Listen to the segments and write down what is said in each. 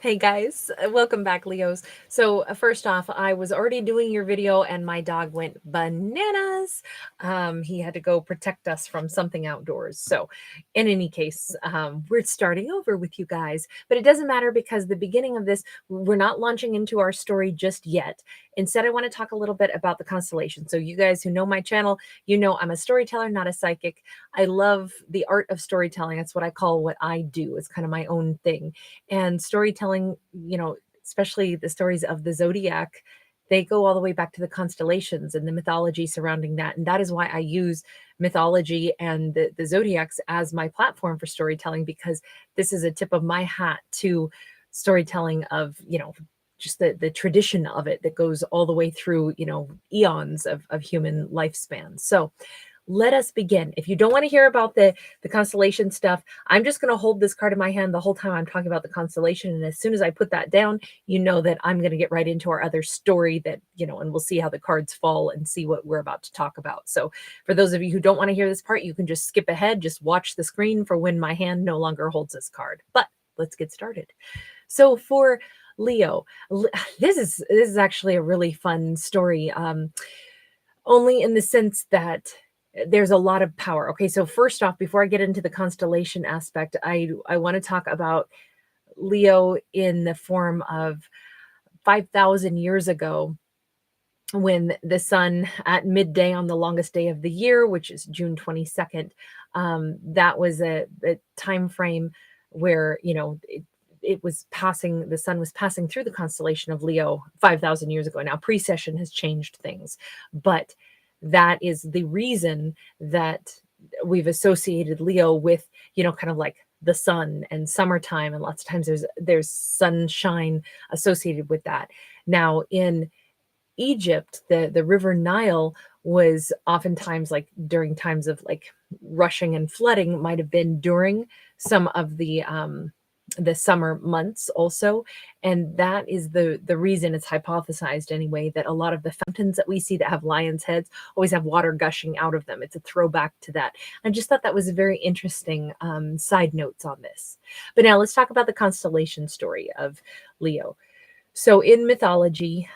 Hey guys, welcome back, Leos. So first off, I was already doing your video and my dog went bananas. He had to go protect us from something outdoors. So in any case, we're starting over with you guys, but it doesn't matter because the beginning of this, we're not launching into our story just yet. Instead, I want to talk a little bit about the constellation. So you guys who know my channel, you know I'm a storyteller, not a psychic. I love the art of storytelling. That's what I call what I do. It's kind of my own thing. And storytelling, especially the stories of the zodiac, they go all the way back to the constellations and the mythology surrounding that. And that is why I use mythology and the zodiacs as my platform for storytelling, because this is a tip of my hat to storytelling of, just the tradition of it that goes all the way through, eons of human lifespan. So let us begin. If you don't want to hear about the constellation stuff, I'm just going to hold this card in my hand the whole time I'm talking about the constellation. And as soon as I put that down, you know that I'm going to get right into our other story that, and we'll see how the cards fall and see what we're about to talk about. So for those of you who don't want to hear this part, you can just skip ahead, just watch the screen for when my hand no longer holds this card. But let's get started. So for Leo, this is actually a really fun story. Only in the sense that there's a lot of power. Okay, so first off, before I get into the constellation aspect, I want to talk about Leo in the form of 5,000 years ago, when the sun at midday on the longest day of the year, which is June 22nd, that was a time frame where it was passing, the sun was passing through the constellation of Leo 5,000 years ago. Now precession has changed things, but that is the reason that we've associated Leo with, kind of like the sun and summertime, and lots of times there's sunshine associated with that. Now in Egypt, the river Nile was oftentimes, like during times of like rushing and flooding, might have been during some of the summer months also. And that is the reason it's hypothesized anyway, that a lot of the fountains that we see that have lions' heads always have water gushing out of them. It's a throwback to that. I just thought that was a very interesting side notes on this. But now let's talk about the constellation story of Leo. So in mythology,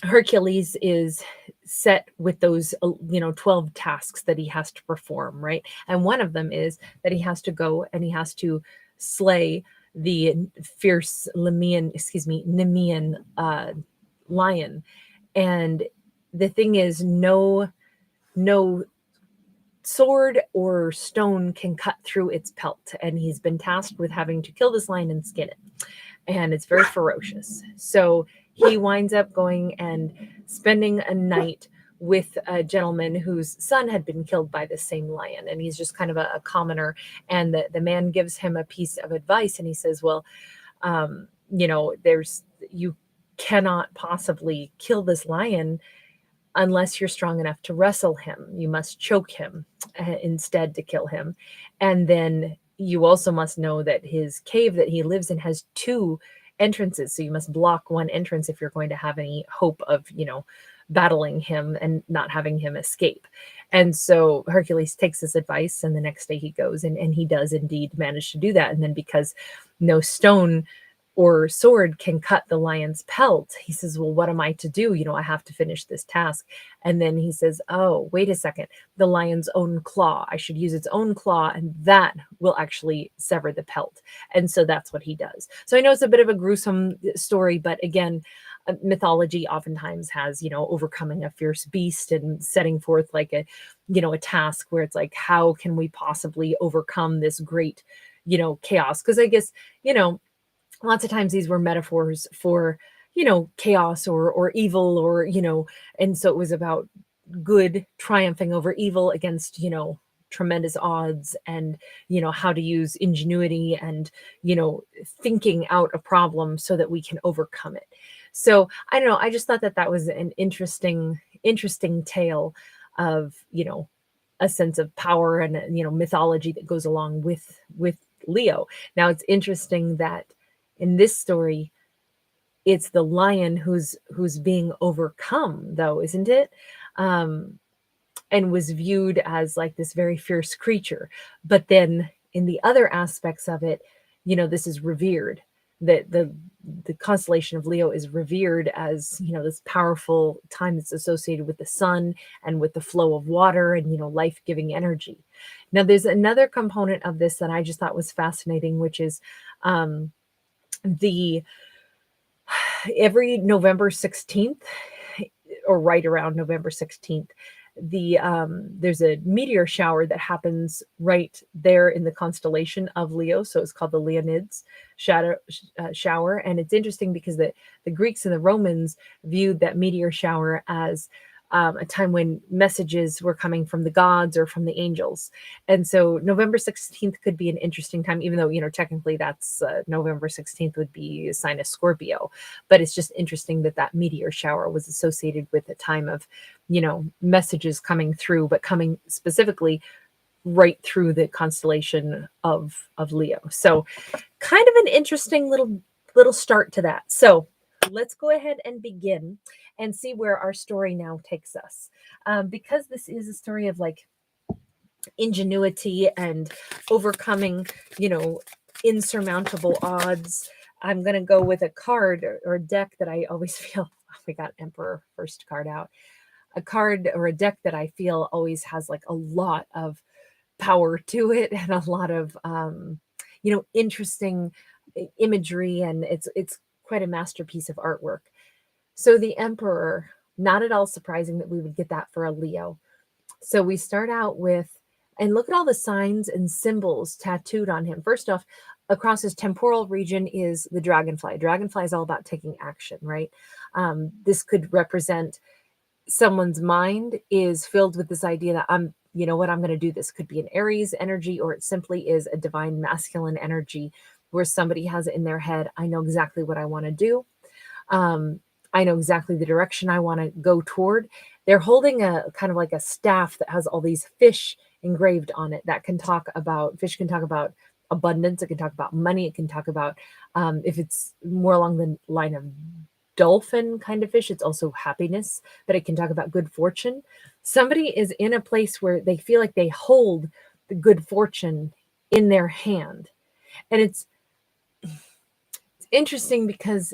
Hercules is set with those 12 tasks that he has to perform, right? And one of them is that he has to go and he has to slay the fierce Nemean lion. And the thing is, no sword or stone can cut through its pelt, and he's been tasked with having to kill this lion and skin it, and it's very ferocious. So he winds up going and spending a night with a gentleman whose son had been killed by the same lion, and he's just kind of a commoner. And the man gives him a piece of advice, and he says, well, you cannot possibly kill this lion unless you're strong enough to wrestle him. You must choke him instead to kill him. And then you also must know that his cave that he lives in has two entrances. So you must block one entrance if you're going to have any hope of, battling him and not having him escape. And so Hercules takes this advice, and the next day he goes and he does indeed manage to do that. And then because no stone or sword can cut the lion's pelt, he says, well, what am I to do? I have to finish this task. And then he says, oh, wait a second, the lion's own claw. I should use its own claw, and that will actually sever the pelt. And so that's what he does. So I know it's a bit of a gruesome story, but again, mythology oftentimes has, overcoming a fierce beast and setting forth like a task where it's like, how can we possibly overcome this great, chaos? Because I guess, lots of times these were metaphors for, chaos or evil, or, and so it was about good triumphing over evil against, tremendous odds, and, how to use ingenuity and, thinking out a problem so that we can overcome it. So I don't know. I just thought that was an interesting tale of, a sense of power and, mythology that goes along with Leo. Now it's interesting that in this story, it's the lion who's being overcome, though, isn't it? And was viewed as like this very fierce creature. But then in the other aspects of it, this is revered. that the constellation of Leo is revered as, you know, this powerful time that's associated with the sun and with the flow of water and, you know, life-giving energy. Now, there's another component of this that I just thought was fascinating, which is the every November 16th, or right around November 16th, there's a meteor shower that happens right there in the constellation of Leo. So it's called the Leonids shower. And it's interesting because the Greeks and the Romans viewed that meteor shower as a time when messages were coming from the gods or from the angels. And so November 16th could be an interesting time, even though, you know, technically that's November 16th would be a sign of Scorpio. But it's just interesting that that meteor shower was associated with a time of, you know, messages coming through, but coming specifically right through the constellation of Leo. So kind of an interesting little start to that. So let's go ahead and begin and see where our story now takes us. Because this is a story of like ingenuity and overcoming, you know, insurmountable odds, I'm going to go with a card or a deck that I always feel, we got Emperor first card out, a card or a deck that I feel always has like a lot of power to it and a lot of, you know, interesting imagery, and it's quite a masterpiece of artwork. So the Emperor, not at all surprising that we would get that for a Leo. So we start out with, and look at all the signs and symbols tattooed on him. First off, across his temporal region is the dragonfly. Dragonfly is all about taking action, right? This could represent someone's mind is filled with this idea that you know what, I'm going to do this. Could be an Aries energy, or it simply is a divine masculine energy where somebody has it in their head, I know exactly what I want to do. I know exactly the direction I want to go toward. They're holding a kind of like a staff that has all these fish engraved on it that can talk about, fish can talk about abundance. It can talk about money. It can talk about, if it's more along the line of dolphin kind of fish, it's also happiness, but it can talk about good fortune. Somebody is in a place where they feel like they hold the good fortune in their hand. And it's interesting because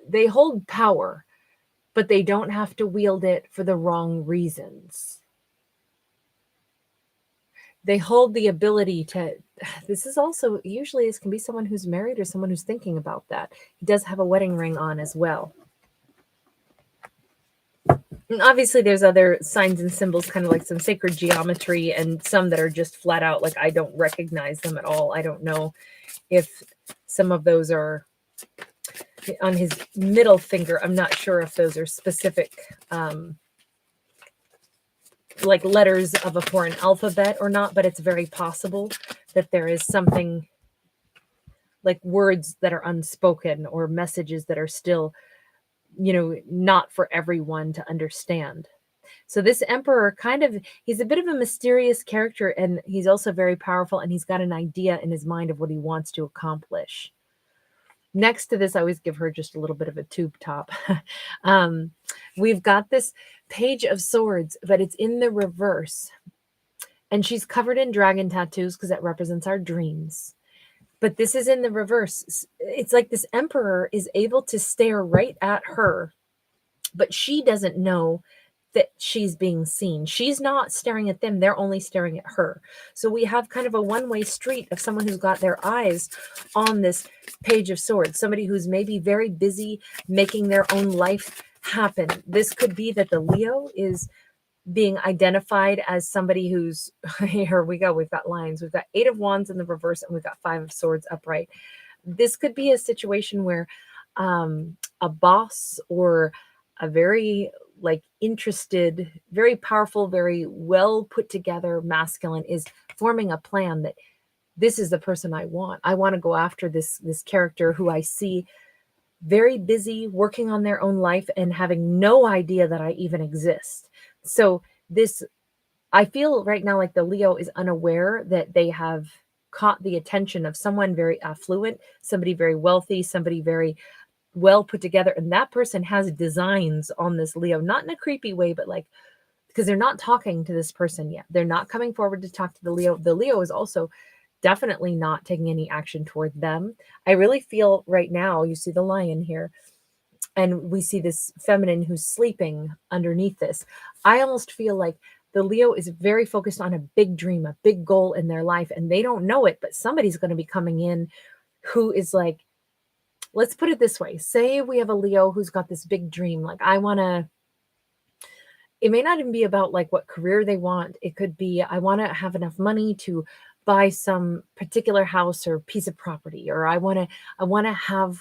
they hold power, but they don't have to wield it for the wrong reasons. They hold the ability to, this is also usually, this can be someone who's married or someone who's thinking about that. He does have a wedding ring on as well. And obviously there's other signs and symbols, kind of like some sacred geometry, and some that are just flat out like I don't recognize them at all. I don't know if some of those are on his middle finger. I'm not sure if those are specific like letters of a foreign alphabet or not, but it's very possible that there is something like words that are unspoken or messages that are still, you know, not for everyone to understand. So this Emperor kind of, he's a bit of a mysterious character, and he's also very powerful, and he's got an idea in his mind of what he wants to accomplish. Next to this, I always give her just a little bit of a tube top. We've got this Page of Swords, but it's in the reverse. And she's covered in dragon tattoos because that represents our dreams. But this is in the reverse. It's like this Emperor is able to stare right at her, but she doesn't know that she's being seen. She's not staring at them. They're only staring at her. So we have kind of a one-way street of someone who's got their eyes on this Page of Swords, somebody who's maybe very busy making their own life happen. This could be that the Leo is being identified as somebody who's, here we go, we've got lines. We've got 8 of Wands in the reverse, and we've got 5 of Swords upright. This could be a situation where a boss or a very like interested, very powerful, very well put together masculine is forming a plan that this is the person I want. I want to go after this character who I see very busy working on their own life and having no idea that I even exist. So this, I feel right now like the Leo is unaware that they have caught the attention of someone very affluent, somebody very wealthy, somebody very well put together, and that person has designs on this Leo, not in a creepy way, but like, because they're not talking to this person yet. They're not coming forward to talk to the Leo. The Leo is also definitely not taking any action toward them. I really feel right now, you see the lion here, and we see this feminine who's sleeping underneath this. I almost feel like the Leo is very focused on a big dream, a big goal in their life, and they don't know it, but somebody's going to be coming in who is like, let's put it this way. Say we have a Leo who's got this big dream. Like, I want to, it may not even be about like what career they want. It could be, I want to have enough money to buy some particular house or piece of property, or I want to have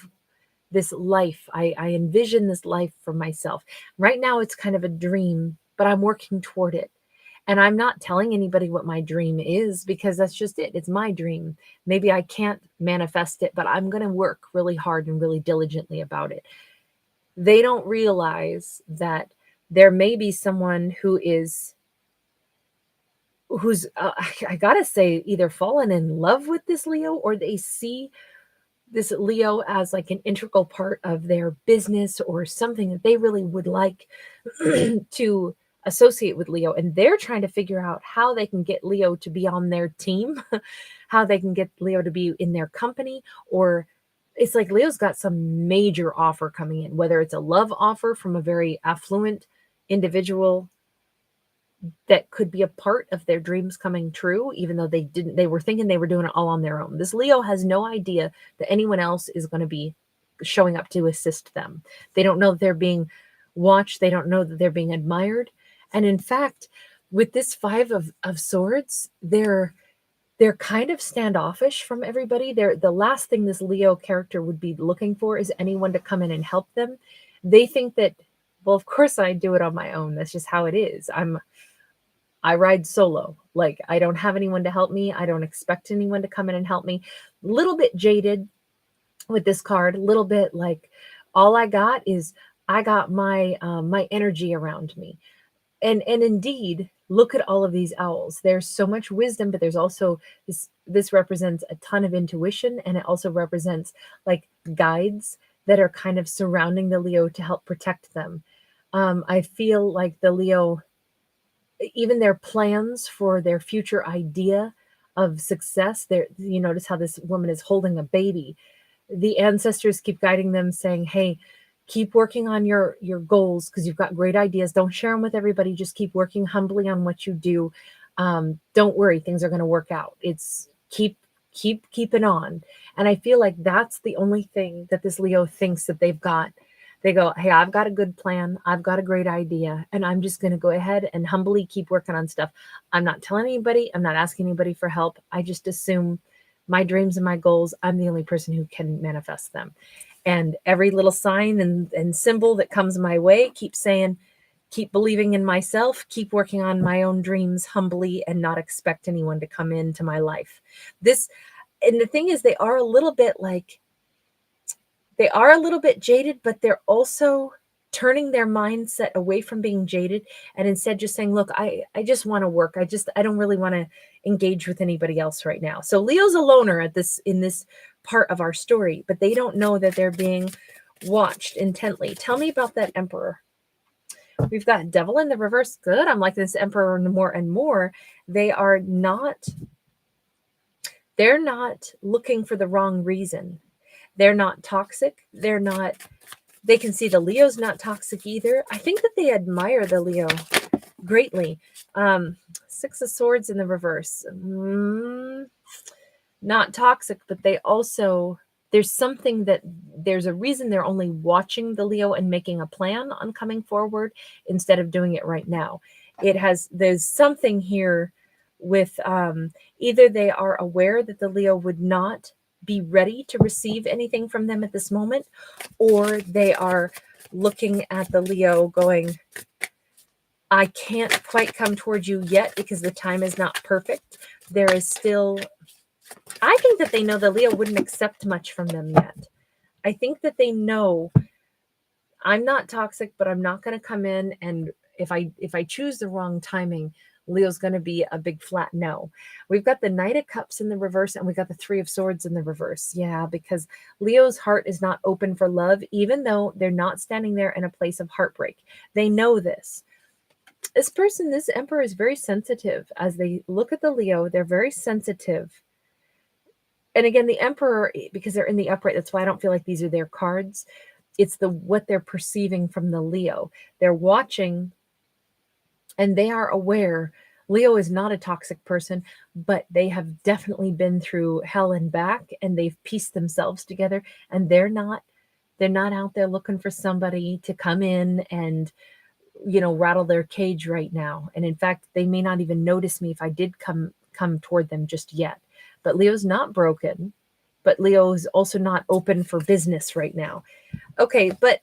this life. I envision this life for myself. Right now, it's kind of a dream, but I'm working toward it. And I'm not telling anybody what my dream is because that's just it. It's my dream. Maybe I can't manifest it, but I'm going to work really hard and really diligently about it. They don't realize that there may be someone who's I gotta say, either fallen in love with this Leo, or they see this Leo as like an integral part of their business or something that they really would like to associate with Leo. And they're trying to figure out how they can get Leo to be on their team, how they can get Leo to be in their company, or it's like Leo's got some major offer coming in, whether it's a love offer from a very affluent individual that could be a part of their dreams coming true, even though they were thinking they were doing it all on their own. This Leo has no idea that anyone else is going to be showing up to assist them. They don't know that they're being watched. They don't know that they're being admired. And in fact, with this Five of Swords, they're kind of standoffish from everybody. The last thing this Leo character would be looking for is anyone to come in and help them. They think that, well, of course I do it on my own. That's just how it is. I ride solo. Like, I don't have anyone to help me. I don't expect anyone to come in and help me. Little bit jaded with this card, a little bit like all I got is I got my my energy around me. And indeed, look at all of these owls. There's so much wisdom, but there's also this represents a ton of intuition, and it also represents like guides that are kind of surrounding the Leo to help protect them. I feel like the Leo, even their plans for their future idea of success, there, you notice how this woman is holding a baby. The ancestors keep guiding them, saying, hey, keep working on your goals because you've got great ideas. Don't share them with everybody. Just keep working humbly on what you do. Don't worry, things are going to work out. It's keeping on. And I feel like that's the only thing that this Leo thinks that they've got. They go, hey, I've got a good plan. I've got a great idea. And I'm just going to go ahead and humbly keep working on stuff. I'm not telling anybody. I'm not asking anybody for help. I just assume my dreams and my goals, I'm the only person who can manifest them. And every little sign and symbol that comes my way, keep saying, keep believing in myself, keep working on my own dreams humbly and not expect anyone to come into my life. And the thing is, they are a little bit jaded, but they're also turning their mindset away from being jaded and instead just saying, look, I just want to work. I don't really want to engage with anybody else right now. So Leo's a loner in this part of our story, but they don't know that they're being watched intently. Tell me about that Emperor. We've got Devil in the reverse. Good. I'm liking this Emperor more and more. They're not looking for the wrong reason. They're not toxic. They can see the Leo's not toxic either. I think that they admire the Leo greatly. Six of Swords in the reverse. Not toxic, but there's a reason they're only watching the Leo and making a plan on coming forward instead of doing it right now. There's something here with either they are aware that the Leo would not be ready to receive anything from them at this moment, or they are looking at the Leo going, I can't quite come towards you yet because the time is not perfect. There is still, I think that they know the Leo wouldn't accept much from them yet. I think that they know I'm not toxic, but I'm not going to come in, and if I choose the wrong timing, Leo's going to be a big flat no. We've got the Knight of Cups in the reverse, and we got the Three of Swords in the reverse. Yeah, because Leo's heart is not open for love, even though they're not standing there in a place of heartbreak. They know this. This Emperor is very sensitive. As they look at the Leo, they're very sensitive and again, the Emperor, because they're in the upright, that's why I don't feel like these are their cards. It's what they're perceiving from the Leo. They're watching and they are aware Leo is not a toxic person, but they have definitely been through hell and back, and they've pieced themselves together, and they're not out there looking for somebody to come in and, you know, rattle their cage right now. And in fact, they may not even notice me if I did come toward them just yet. But Leo's not broken, but Leo's also not open for business right now. Okay, but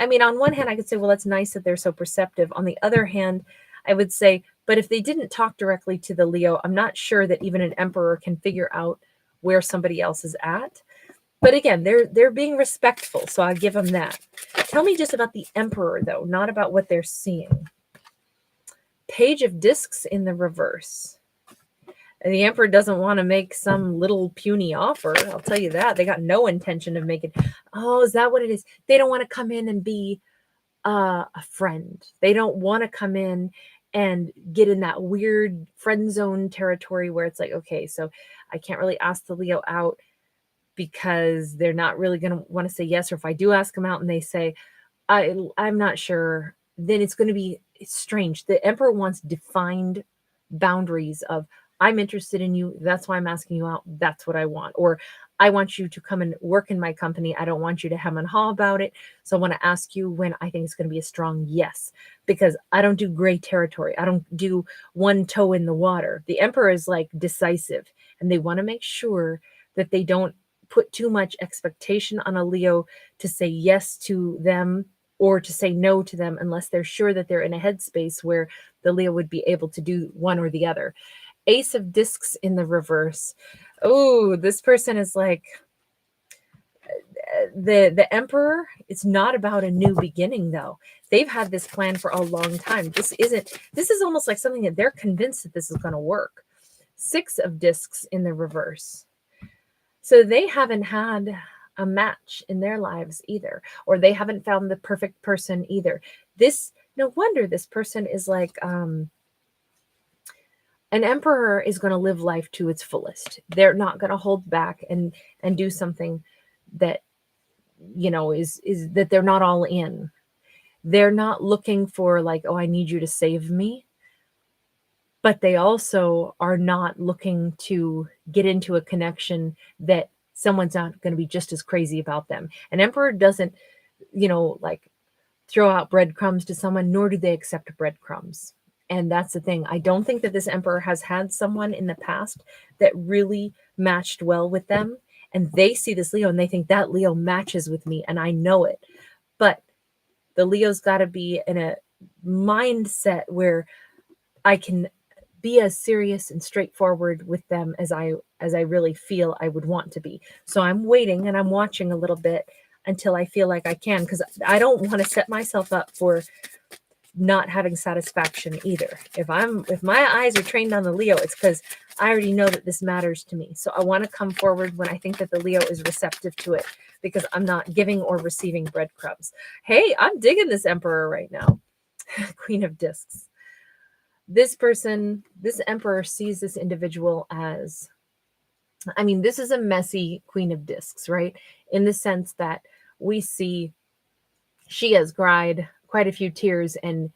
I mean, on one hand, I could say, well, that's nice that they're so perceptive. On the other hand, I would say, but if they didn't talk directly to the Leo, I'm not sure that even an Emperor can figure out where somebody else is at. But again, they're being respectful, so I'll give them that. Tell me just about the Emperor, though, not about what they're seeing. Page of Discs in the reverse. And the Emperor doesn't want to make some little puny offer. I'll tell you that. They got no intention of making. Oh, is that what it is? They don't want to come in and be a friend. They don't want to come in and get in that weird friend zone territory where it's like, okay, so I can't really ask the Leo out because they're not really going to want to say yes. Or if I do ask them out and they say, I'm not sure, then it's going to be strange. The Emperor wants defined boundaries of, I'm interested in you. That's why I'm asking you out. That's what I want. Or I want you to come and work in my company. I don't want you to hem and haw about it. So I want to ask you when I think it's going to be a strong yes, because I don't do gray territory. I don't do one toe in the water. The Emperor is like decisive, and they want to make sure that they don't put too much expectation on a Leo to say yes to them or to say no to them unless they're sure that they're in a headspace where the Leo would be able to do one or the other. Ace of Discs in the reverse. Oh, this person is like the Emperor. It's not about a new beginning, though. They've had this plan for a long time. This is almost like something that they're convinced that this is going to work. Six of Discs in the reverse. So they haven't had a match in their lives either, or they haven't found the perfect person either. No wonder this person is like, an Emperor is going to live life to its fullest. They're not going to hold back and do something that, you know, is that they're not all in. They're not looking for like, oh, I need you to save me. But they also are not looking to get into a connection that someone's not going to be just as crazy about them. An Emperor doesn't, you know, like throw out breadcrumbs to someone, nor do they accept breadcrumbs. And that's the thing. I don't think that this Emperor has had someone in the past that really matched well with them. And they see this Leo and they think that Leo matches with me, and I know it. But the Leo's got to be in a mindset where I can be as serious and straightforward with them as I really feel I would want to be. So I'm waiting and I'm watching a little bit until I feel like I can, because I don't want to set myself up for not having satisfaction either. If my eyes are trained on the Leo, it's because I already know that this matters to me. So I want to come forward when I think that the Leo is receptive to it, because I'm not giving or receiving breadcrumbs. Hey, I'm digging this Emperor right now. Queen of Discs. This Emperor sees this individual as, I mean, this is a messy Queen of Discs, right? In the sense that we see she has cried quite a few tears, and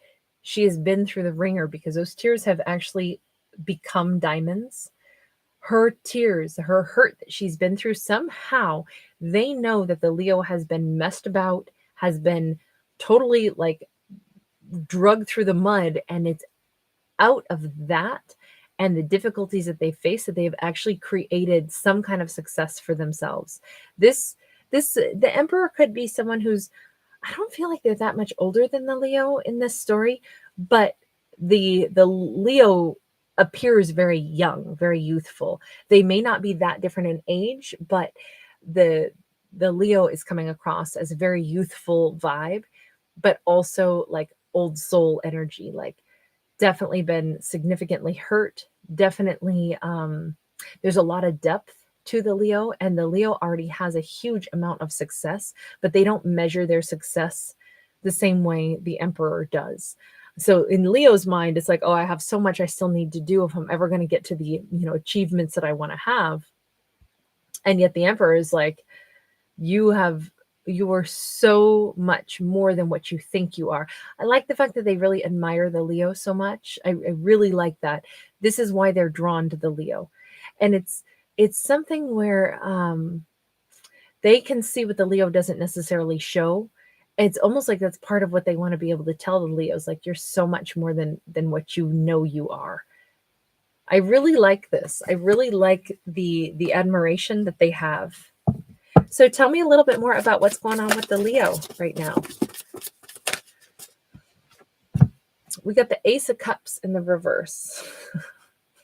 she has been through the ringer because those tears have actually become diamonds. Her tears, her hurt that she's been through, somehow they know that the Leo has been messed about, has been totally like drugged through the mud, and it's out of that and the difficulties that they face that they've actually created some kind of success for themselves. The Emperor could be someone who's, I don't feel like they're that much older than the Leo in this story, but the Leo appears very young, very youthful. They may not be that different in age, but the Leo is coming across as a very youthful vibe, but also like old soul energy, like definitely been significantly hurt. Definitely, there's a lot of depth to the Leo, and the Leo already has a huge amount of success, but they don't measure their success the same way the Emperor does. So in Leo's mind, it's like, oh, I have so much I still need to do if I'm ever going to get to the, you know, achievements that I want to have. And yet the Emperor is like, you are so much more than what you think you are. I like the fact that they really admire the Leo so much. I really like that. This is why they're drawn to the Leo. And it's something where they can see what the Leo doesn't necessarily show. It's almost like that's part of what they want to be able to tell the Leos, like, you're so much more than what you know you are. I really like this. I really like the admiration that they have. So tell me a little bit more about what's going on with the Leo right now. We got the Ace of Cups in the reverse.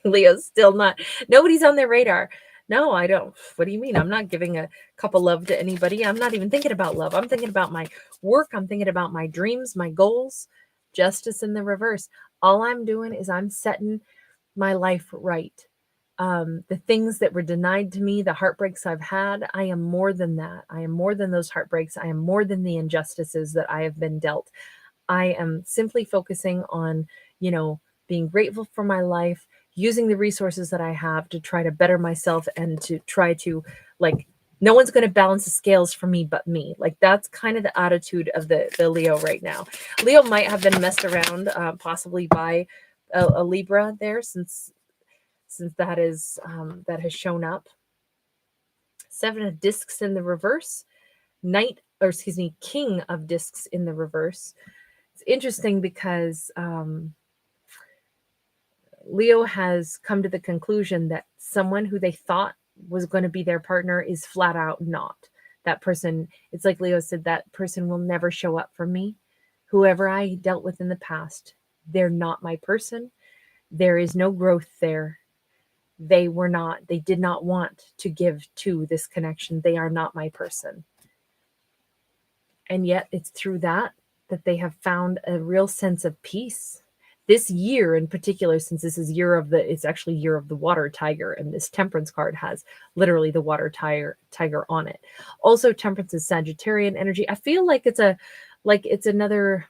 Leo's still not, nobody's on their radar. No, I don't. What do you mean? I'm not giving a cup of love to anybody. I'm not even thinking about love. I'm thinking about my work. I'm thinking about my dreams, my goals. Justice in the reverse. All I'm doing is I'm setting my life right. The things that were denied to me, the heartbreaks I've had, I am more than that. I am more than those heartbreaks. I am more than the injustices that I have been dealt. I am simply focusing on, being grateful for my life, using the resources that I have to try to better myself and to try to, like, no one's going to balance the scales for me but me. Like, that's kind of the attitude of the Leo right now. Leo might have been messed around possibly by a Libra there, since that is that has shown up. 7 of Discs in the reverse. King of Discs in the reverse. It's interesting because Leo has come to the conclusion that someone who they thought was going to be their partner is flat out not. That person, it's like Leo said, that person will never show up for me. Whoever I dealt with in the past, they're not my person. There is no growth there. They did not want to give to this connection. They are not my person. And yet it's through that they have found a real sense of peace. This year in particular, since this is it's actually year of the water tiger, and this Temperance card has literally the water tiger on it. Also, Temperance is Sagittarian energy. I feel like it's another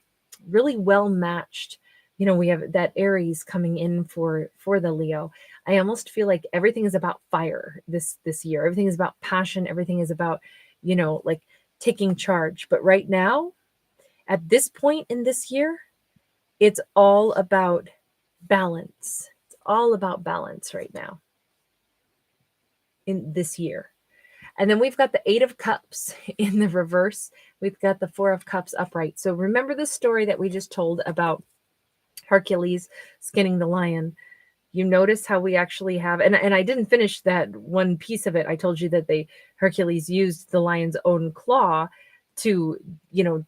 really well matched. We have that Aries coming in for the Leo. I almost feel like everything is about fire this year. Everything is about passion. Everything is about, like, taking charge. But right now, at this point in this year, it's all about balance. It's all about balance right now in this year. And then we've got the 8 of Cups in the reverse. We've got the 4 of Cups upright. So remember the story that we just told about Hercules skinning the lion. You notice how we actually have, and I didn't finish that one piece of it. I told you that Hercules used the lion's own claw to,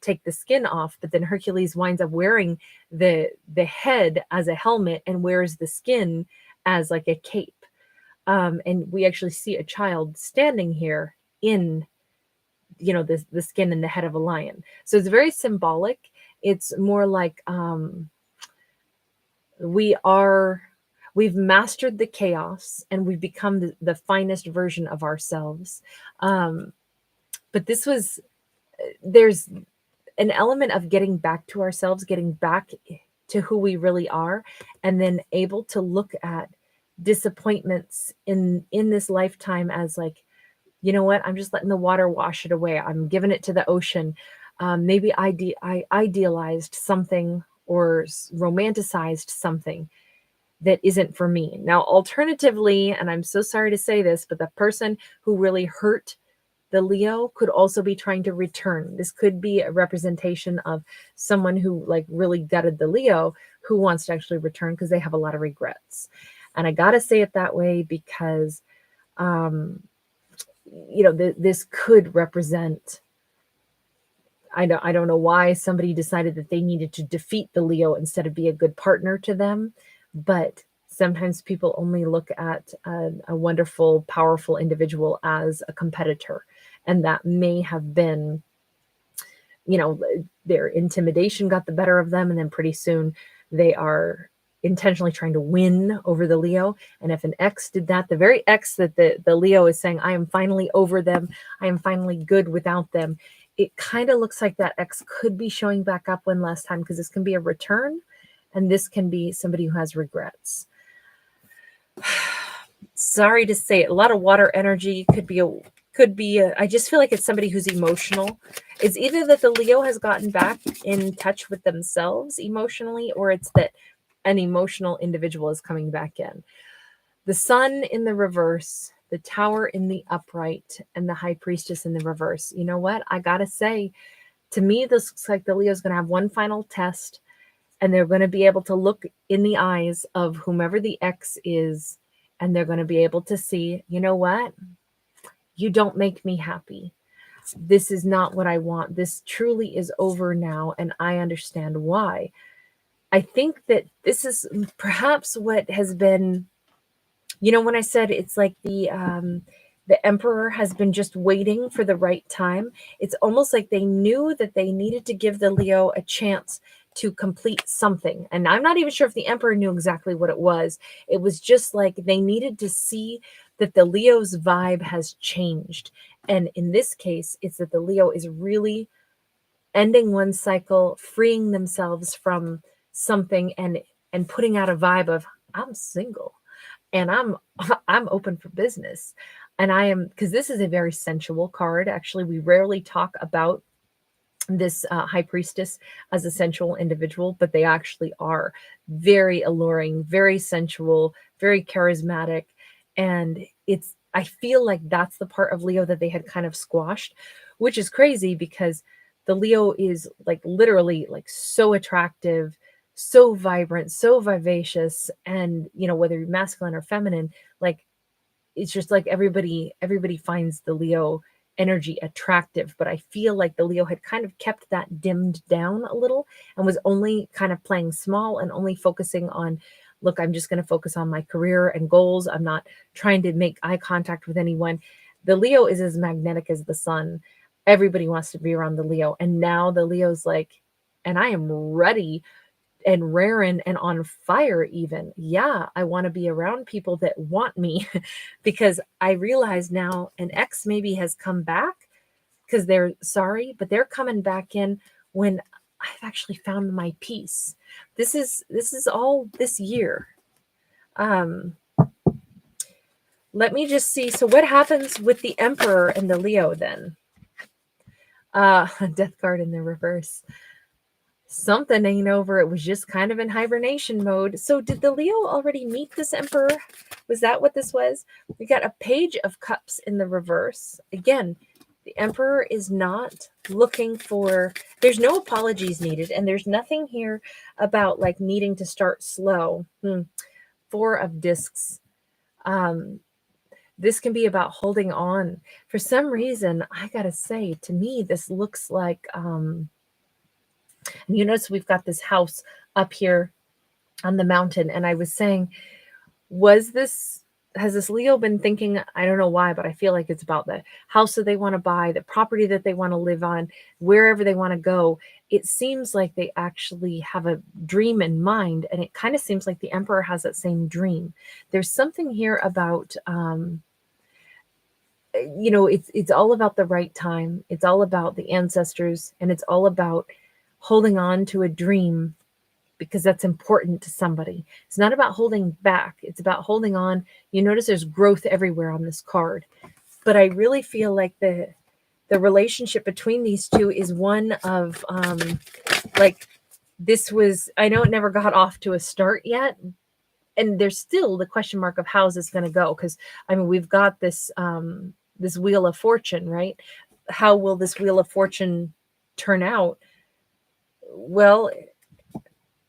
take the skin off, but then Hercules winds up wearing the head as a helmet and wears the skin as like a cape. And we actually see a child standing here in, the skin and the head of a lion. So it's very symbolic. It's more like we've mastered the chaos and we've become the finest version of ourselves. But there's an element of getting back to ourselves, getting back to who we really are, and then able to look at disappointments in this lifetime as like, you know what, I'm just letting the water wash it away. I'm giving it to the ocean. Maybe I idealized something or romanticized something that isn't for me. Now, alternatively, and I'm so sorry to say this, but the person who really hurt the Leo could also be trying to return. This could be a representation of someone who like really gutted the Leo who wants to actually return because they have a lot of regrets. And I got to say it that way because, this could represent, I don't know why somebody decided that they needed to defeat the Leo instead of be a good partner to them. But sometimes people only look at a wonderful, powerful individual as a competitor. And that may have been, their intimidation got the better of them. And then pretty soon they are intentionally trying to win over the Leo. And if an ex did that, the very ex that the Leo is saying, I am finally over them, I am finally good without them, it kind of looks like that ex could be showing back up one last time, because this can be a return and this can be somebody who has regrets. sorry to say it, a lot of water energy. Could be I just feel like it's somebody who's emotional. It's either that the Leo has gotten back in touch with themselves emotionally, or it's that an emotional individual is coming back in. The Sun in the reverse, the Tower in the upright, and the High Priestess in the reverse. You know what? I gotta say, to me, this looks like the Leo's going to have one final test, and they're going to be able to look in the eyes of whomever the ex is, and they're going to be able to see, you know what? You don't make me happy. This is not what I want. This truly is over now, and I understand why. I think that this is perhaps what has been, when I said it's like the emperor has been just waiting for the right time. It's almost like they knew that they needed to give the Leo a chance to complete something. And I'm not even sure if the emperor knew exactly what it was. It was just like they needed to see that the Leo's vibe has changed. And in this case, it's that the Leo is really ending one cycle, freeing themselves from something, and putting out a vibe of, I'm single and I'm open for business. And I am, because this is a very sensual card. Actually, we rarely talk about this High Priestess as a sensual individual, but they actually are very alluring, very sensual, very charismatic. And I feel like that's the part of Leo that they had kind of squashed, which is crazy because the Leo is like literally like so attractive, so vibrant, so vivacious. And, whether you're masculine or feminine, like it's just like everybody finds the Leo energy attractive. But I feel like the Leo had kind of kept that dimmed down a little and was only kind of playing small and only focusing on, look, I'm just going to focus on my career and goals. I'm not trying to make eye contact with anyone. The Leo is as magnetic as the sun. Everybody wants to be around the Leo. And now the Leo's like, and I am ready and raring and on fire even. Yeah, I want to be around people that want me because I realize now an ex maybe has come back because they're sorry, but they're coming back in when I've actually found my peace. This is all this year. Let me just see. So what happens with the Emperor and the Leo then? Death card in the reverse. Something ain't over. It was just kind of in hibernation mode. So did the Leo already meet this Emperor? Was that what this was? We got a Page of Cups in the reverse. Again, the Emperor is not looking for, there's no apologies needed, and there's nothing here about like needing to start slow. Four of Discs. This can be about holding on. For some reason, I gotta say, to me, this looks like you notice we've got this house up here on the mountain. And I was saying, has this Leo been thinking, I don't know why, but I feel like it's about the house that they want to buy, the property that they want to live on, wherever they want to go. It seems like they actually have a dream in mind. And it kind of seems like the Emperor has that same dream. There's something here about, it's all about the right time. It's all about the ancestors, and it's all about holding on to a dream because that's important to somebody. It's not about holding back. It's about holding on. You notice there's growth everywhere on this card. But I really feel like the relationship between these two is one of like this was, I know it never got off to a start yet. And there's still the question mark of how's this going to go? Because I mean, we've got this this Wheel of Fortune, right? How will this Wheel of Fortune turn out? Well,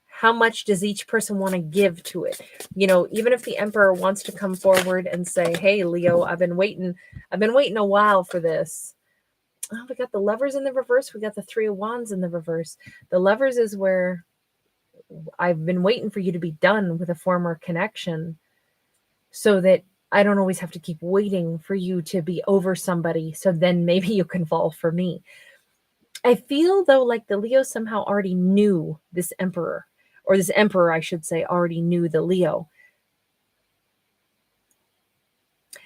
how much does each person want to give to it? Even if the Emperor wants to come forward and say, hey, Leo, I've been waiting a while for this. Oh, we got the Lovers in the reverse. We got the Three of Wands in the reverse. The Lovers is where I've been waiting for you to be done with a former connection so that I don't always have to keep waiting for you to be over somebody. So then maybe you can fall for me. I feel though like the Leo somehow already knew this Emperor, or this Emperor, I should say, already knew the Leo.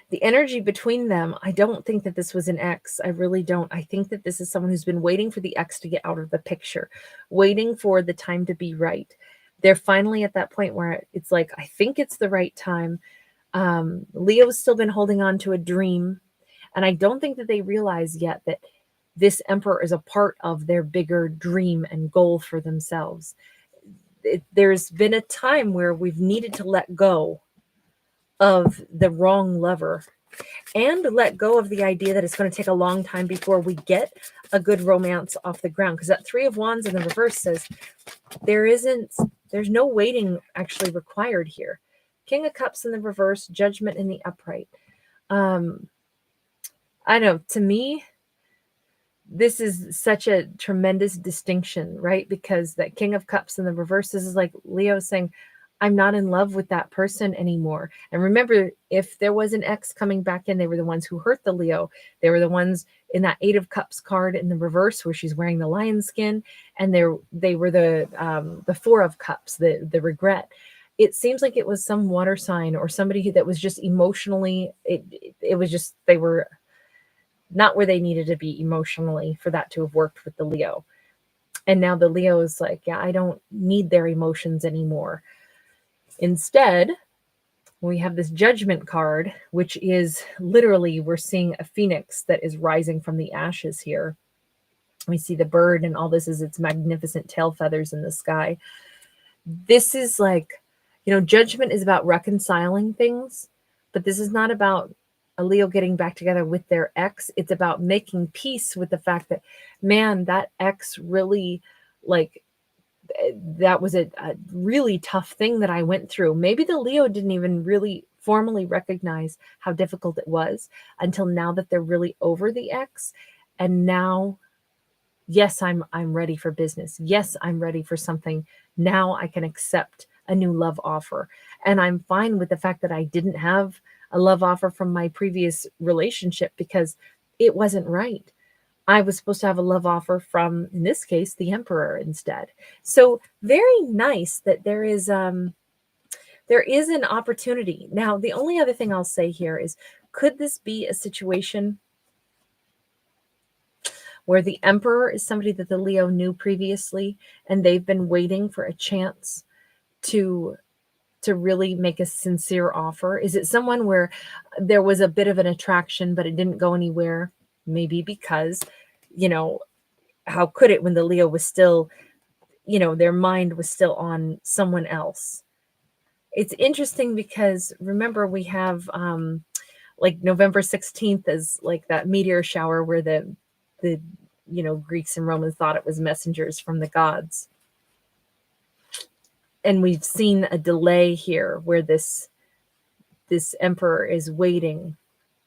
The energy between them, I don't think that this was an ex. I really don't. I think that this is someone who's been waiting for the ex to get out of the picture, waiting for the time to be right. They're finally at that point where it's like, I think it's the right time. Leo's still been holding on to a dream. And I don't think that they realize yet that this emperor is a part of their bigger dream and goal for themselves. There's been a time where we've needed to let go of the wrong lover and let go of the idea that it's going to take a long time before we get a good romance off the ground. Because that Three of Wands in the reverse says there's no waiting actually required here. King of Cups in the reverse, Judgment in the upright. I don't know, to me, this is such a tremendous distinction, right? Because that King of Cups in the reverse, this is like Leo saying, I'm not in love with that person anymore. And remember, if there was an ex coming back in, they were the ones who hurt the Leo. They were the ones in that Eight of Cups card in the reverse where she's wearing the lion skin. And they were the Four of Cups, the regret. It seems like it was some water sign or somebody that was just emotionally, it was just, they were not where they needed to be emotionally for that to have worked with the Leo. And now the Leo is like, yeah, I don't need their emotions anymore. Instead, we have this Judgment card, which is literally, we're seeing a phoenix that is rising from the ashes here. We see the bird and all this is its magnificent tail feathers in the sky. This is like, Judgment is about reconciling things, but this is not about a Leo getting back together with their ex. It's about making peace with the fact that, man, that ex really, like, that was a really tough thing that I went through. Maybe the Leo didn't even really formally recognize how difficult it was until now that they're really over the ex. And now, yes, I'm ready for business. Yes, I'm ready for something. Now I can accept a new love offer. And I'm fine with the fact that I didn't have a love offer from my previous relationship because it wasn't right. I was supposed to have a love offer from, in this case, the Emperor instead. So very nice that there is an opportunity. Now, the only other thing I'll say here is, could this be a situation where the Emperor is somebody that the Leo knew previously and they've been waiting for a chance to really make a sincere offer? Is it someone where there was a bit of an attraction, but it didn't go anywhere? Maybe because, how could it when the Leo was still, their mind was still on someone else? It's interesting because remember we have like November 16th as like that meteor shower where the Greeks and Romans thought it was messengers from the gods. And we've seen a delay here where this Emperor is waiting.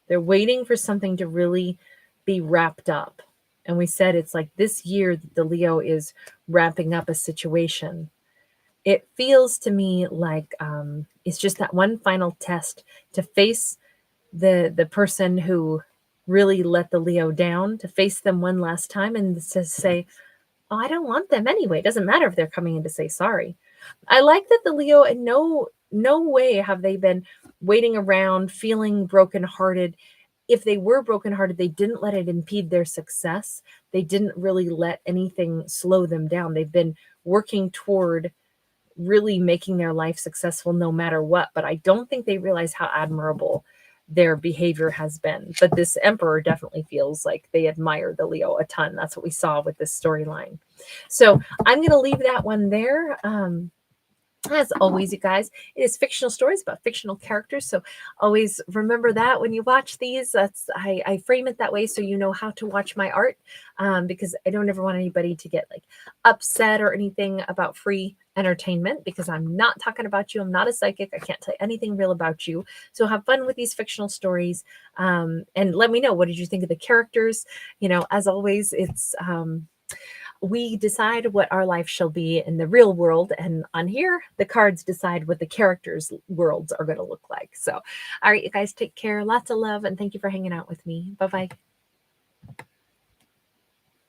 They're waiting for something to really be wrapped up. And we said it's like this year that the Leo is wrapping up a situation. It feels to me like it's just that one final test to face the person who really let the Leo down, to face them one last time and to say, oh, I don't want them anyway. It doesn't matter if they're coming in to say sorry. I like that the Leo, in no way have they been waiting around feeling brokenhearted. If they were brokenhearted, they didn't let it impede their success. They didn't really let anything slow them down. They've been working toward really making their life successful no matter what. But I don't think they realize how admirable their behavior has been. But this Emperor definitely feels like they admire the Leo a ton. That's what we saw with this storyline. So I'm going to leave that one there. As always, you guys, it is fictional stories about fictional characters. So always remember that when you watch these. I frame it that way so you know how to watch my art, because I don't ever want anybody to get like upset or anything about free entertainment, because I'm not talking about you. I'm not a psychic. I can't tell you anything real about you. So have fun with these fictional stories, and let me know, what did you think of the characters? As always, it's we decide what our life shall be in the real world, and on here the cards decide what the characters' worlds are going to look like. So all right, you guys, take care, lots of love, and thank you for hanging out with me. Bye bye.